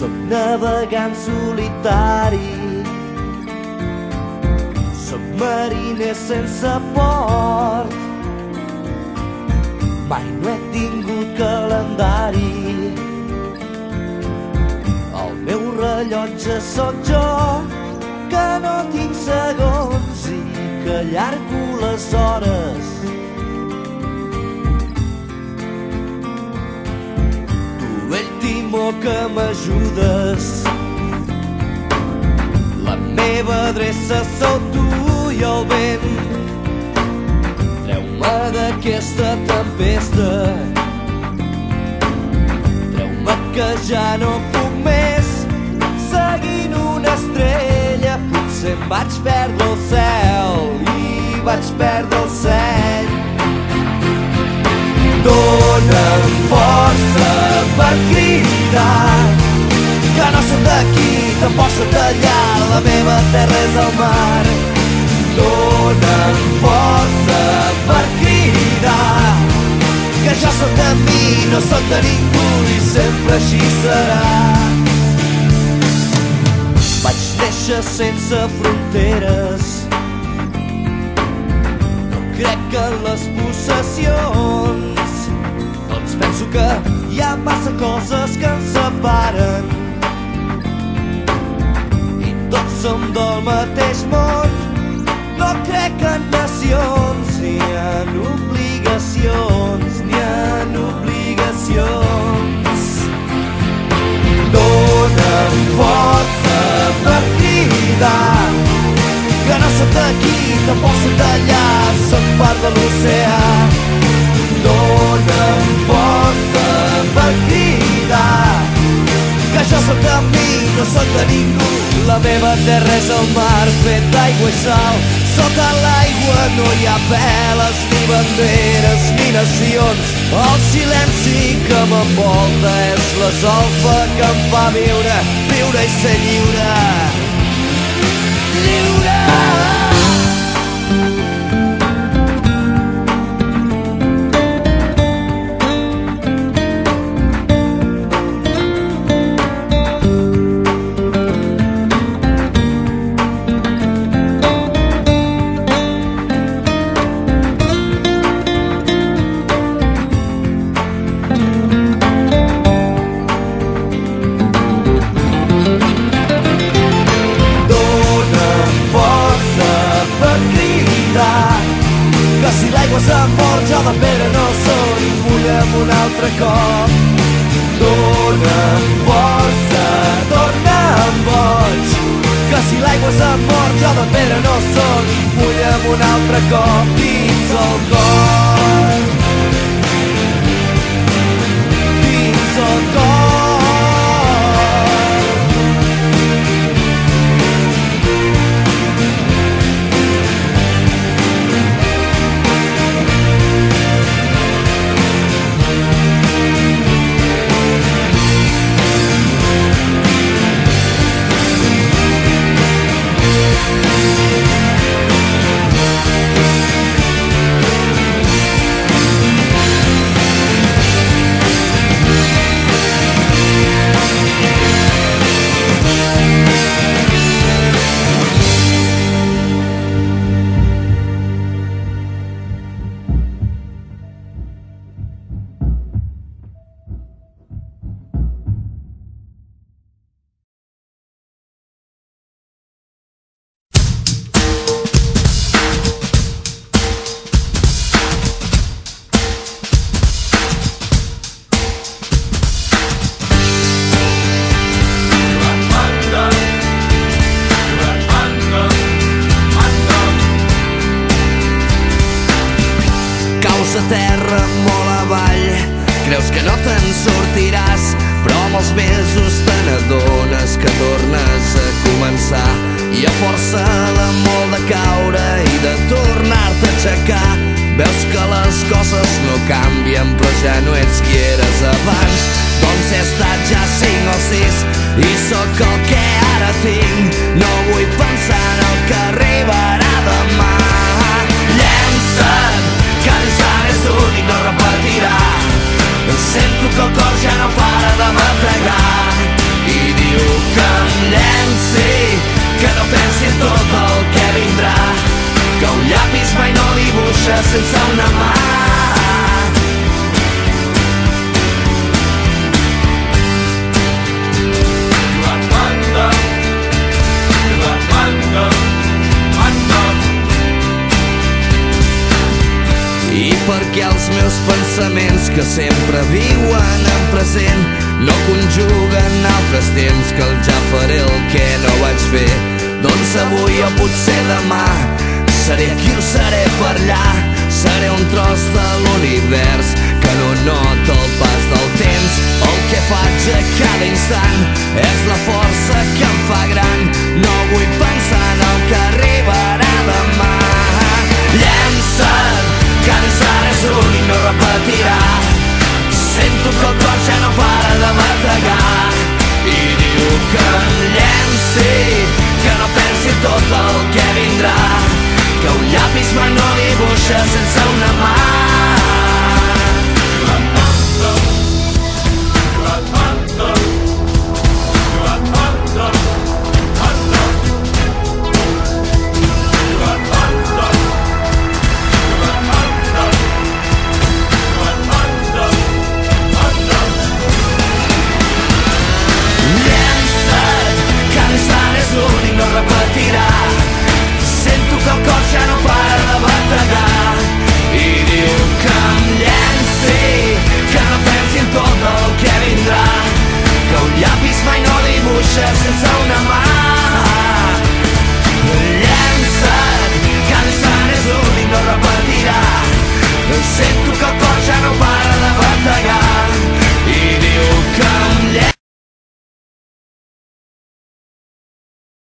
Soc navegant solitari, soc mariner sense port. Mai no he tingut calendari, el meu rellotge sóc jo, que no tinc segons i que allargo les hores. Tu, vell timó que m'ajudes, la meva adreça sou tu i el vent. Treu-me d'aquesta tempesta, treu-me que ja no puc més. Seguint una estrella potser em vaig perdre el cel i vaig perdre el seny. Dóna'm força per cridar que no soc d'aquí, tampoc soc d'allà, la meva terra és el mar. Dóna'm força per cridar que jo soc de mi, no soc de ningú i sempre així serà. Vaig néixer sense fronteres, no crec en les possessions, doncs penso que hi ha massa coses que ens separen i tots som del mateix món. No crec en nacions, ni en obligacions, ni en obligacions. Dóna'm força per cridar que no soc d'aquí, tampoc soc d'allà, soc part de l'oceà. Dóna'm força per cridar que jo soc de mi, no soc de ningú, la meva terra és el mar fet d'aigua i sal. Sota l'aigua no hi ha veles, ni banderes, ni nacions. El silenci que m'envolta és la solfa que em fa viure, viure i ser lliure. Lliure! S'ha mort, jo de pedra no soc, mulla'm un altre cop. Dóna'm força, torna'm boig, que si l'aigua s'ha mort, jo de pedra no soc, mulla'm un altre cop dins el cor. Dins el cor. A terra molt avall, creus que no te'n sortiràs, però amb els mesos te n'adones que tornes a començar i a força de molt de caure i de tornar-te a aixecar veus que les coses no canvien però ja no ets qui eres abans. Doncs he estat ja 5 o 6 i sóc el que ara tinc, no vull pensar en el que arribarà demà. Llença't, que ja és únic, no repetirà. Sento que el cor ja no para de m'entregar i silenci, que no pensi en tot el que vindrà, que un llapis mai no dibuixa sense una mà. I perquè els meus pensaments, que sempre viuen en present, no conjuguen altres temps, que el ja faré el que no vaig fer, doncs avui o potser demà seré aquí o seré per allà. Seré un tros de l'univers que no nota el pas del temps. El que faig a cada instant és la força que em fa gran.